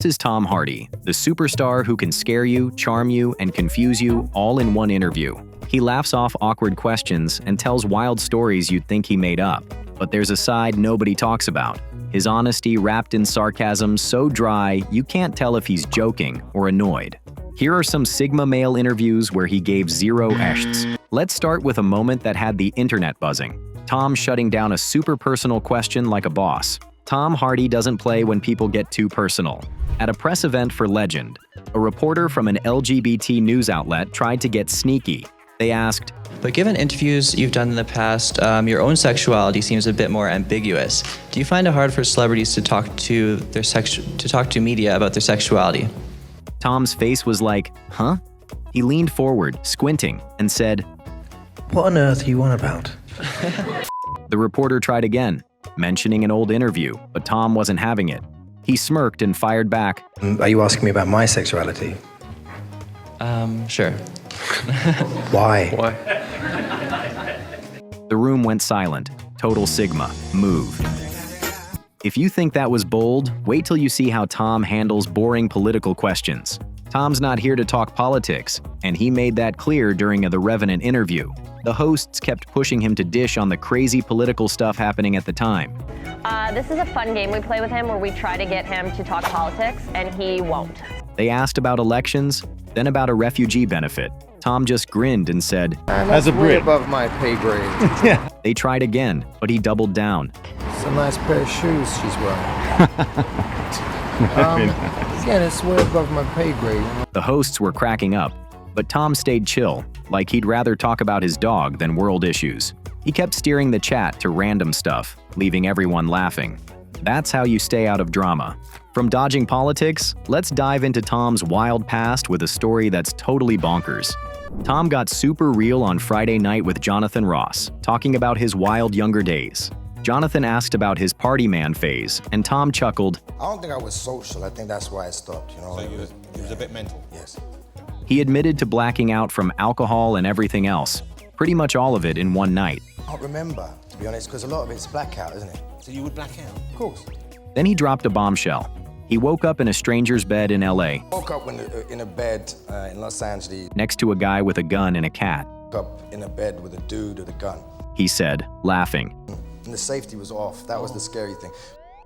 This is Tom Hardy, the superstar who can scare you, charm you, and confuse you all in one interview. He laughs off awkward questions and tells wild stories you'd think he made up. But there's a side nobody talks about. His honesty wrapped in sarcasm so dry you can't tell if he's joking or annoyed. Here are some Sigma male interviews where he gave zero ests. Let's start with a moment that had the internet buzzing. Tom shutting down a super personal question like a boss. Tom Hardy doesn't play when people get too personal. At a press event for Legend, a reporter from an LGBT news outlet tried to get sneaky. They asked, "But given interviews you've done in the past, your own sexuality seems a bit more ambiguous. Do you find it hard for celebrities to talk to media about their sexuality?" Tom's face was like, huh? He leaned forward, squinting, and said, "What on earth are you on about?" The reporter tried again, mentioning an old interview, but Tom wasn't having it. He smirked and fired back, "Are you asking me about my sexuality?" Sure. Why? The room went silent. Total Sigma. Move. If you think that was bold, wait till you see how Tom handles boring political questions. Tom's not here to talk politics, and he made that clear during The Revenant interview. The hosts kept pushing him to dish on the crazy political stuff happening at the time. This is a fun game we play with him where we try to get him to talk politics, and he won't. They asked about elections, then about a refugee benefit. Tom just grinned and said, "As a Brit, above my pay grade." They tried again, but he doubled down. It's a nice pair of shoes she's wearing. Again, it's way above my pay grade. The hosts were cracking up, but Tom stayed chill, like he'd rather talk about his dog than world issues. He kept steering the chat to random stuff, leaving everyone laughing. That's how you stay out of drama. From dodging politics, let's dive into Tom's wild past with a story that's totally bonkers. Tom got super real on Friday night with Jonathan Ross, talking about his wild younger days. Jonathan asked about his party man phase, and Tom chuckled. "I don't think I was social. I think that's why I stopped, you know." So it was a bit mental? Yes. He admitted to blacking out from alcohol and everything else, pretty much all of it in one night. I don't remember, to be honest, because a lot of it's blackout, isn't it? So you would black out? Of course. Then he dropped a bombshell. He woke up in a stranger's bed in LA. Woke up in a bed in Los Angeles. Next to a guy with a gun and a cat. Woke up in a bed with a dude with a gun. He said, laughing. And the safety was off. That was the scary thing.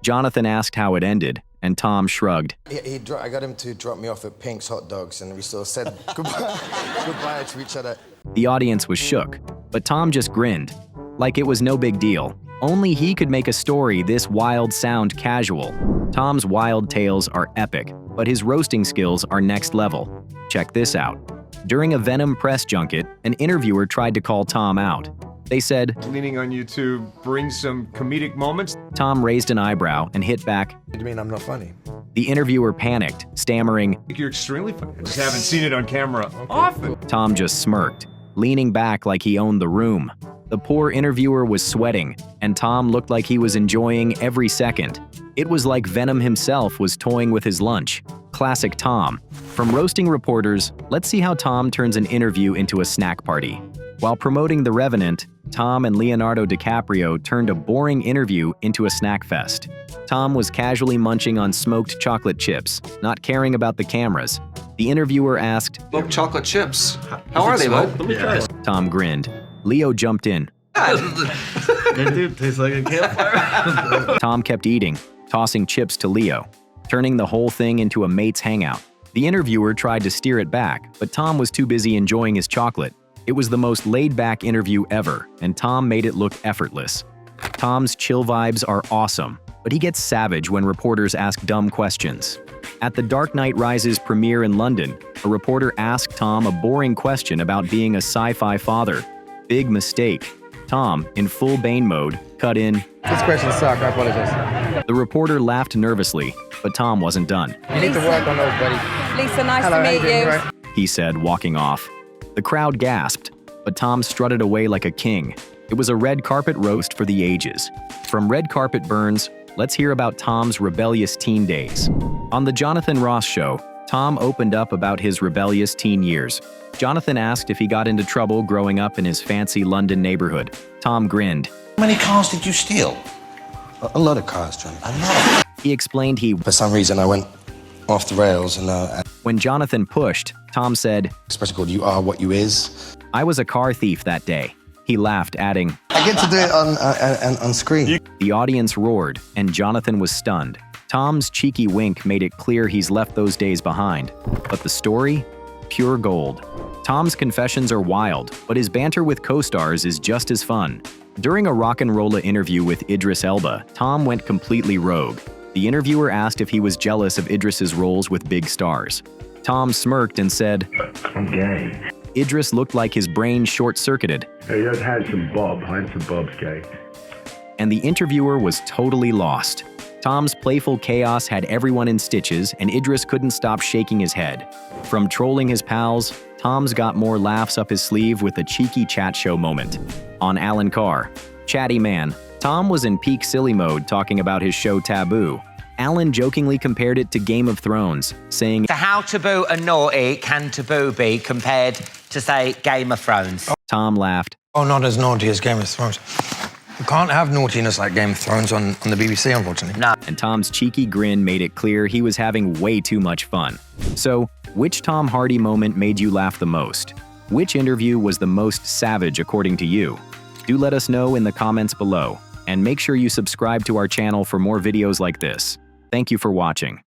Jonathan asked how it ended, and Tom shrugged. I got him to drop me off at Pink's Hot Dogs, and we sort of said goodbye to each other. The audience was shook, but Tom just grinned, like it was no big deal. Only he could make a story this wild sound casual. Tom's wild tales are epic, but his roasting skills are next level. Check this out. During a Venom press junket, an interviewer tried to call Tom out. They said, "Leaning on you to bring some comedic moments." Tom raised an eyebrow and hit back. "You mean I'm not funny?" The interviewer panicked, stammering, "I think you're extremely funny. I just haven't seen it on camera often." Tom just smirked, leaning back like he owned the room. The poor interviewer was sweating, and Tom looked like he was enjoying every second. It was like Venom himself was toying with his lunch. Classic Tom. From roasting reporters, let's see how Tom turns an interview into a snack party. While promoting The Revenant, Tom and Leonardo DiCaprio turned a boring interview into a snack fest. Tom was casually munching on smoked chocolate chips, not caring about the cameras. The interviewer asked, "Smoked chocolate chips. How are they, bud?" Let me try it. Tom grinned. Leo jumped in. They do taste like a campfire. Tom kept eating, tossing chips to Leo, turning the whole thing into a mate's hangout. The interviewer tried to steer it back, but Tom was too busy enjoying his chocolate. It was the most laid-back interview ever, and Tom made it look effortless. Tom's chill vibes are awesome, but he gets savage when reporters ask dumb questions. At The Dark Knight Rises premiere in London, a reporter asked Tom a boring question about being a sci-fi father. Big mistake. Tom, in full Bane mode, cut in, This question sucked. I apologize. The reporter laughed nervously, but Tom wasn't done. You need to work on those, buddy. Lisa, nice Hello, to how meet doing, you. right? He said, walking off. The crowd gasped, but Tom strutted away like a king. It was a red carpet roast for the ages. From red carpet burns, let's hear about Tom's rebellious teen days. On the Jonathan Ross Show, Tom opened up about his rebellious teen years. Jonathan asked if he got into trouble growing up in his fancy London neighborhood. Tom grinned. How many cars did you steal? A lot of cars, John. A lot. He explained he For some reason, I went off the rails and When Jonathan pushed, Tom said, expression called "You Are What You Is." "I was a car thief that day." He laughed, adding, I get to do it on screen. The audience roared, and Jonathan was stunned. Tom's cheeky wink made it clear he's left those days behind. But the story? Pure gold. Tom's confessions are wild, but his banter with co-stars is just as fun. During a rock and rolla interview with Idris Elba, Tom went completely rogue. The interviewer asked if he was jealous of Idris's roles with big stars. Tom smirked and said, I'm gay. Idris looked like his brain short-circuited, He has had some bob. Handsome Bob's gay. and the interviewer was totally lost. Tom's playful chaos had everyone in stitches, and Idris couldn't stop shaking his head. From trolling his pals, Tom's got more laughs up his sleeve with a cheeky chat show moment. On Alan Carr, chatty man, Tom was in peak silly mode talking about his show Taboo. Alan jokingly compared it to Game of Thrones, saying, So how taboo and naughty can taboo be compared to, say, Game of Thrones? Tom laughed, Oh, not as naughty as Game of Thrones. You can't have naughtiness like Game of Thrones on the BBC, unfortunately. No. and Tom's cheeky grin made it clear he was having way too much fun. So, which Tom Hardy moment made you laugh the most? Which interview was the most savage according to you? Do let us know in the comments below, and make sure you subscribe to our channel for more videos like this. Thank you for watching.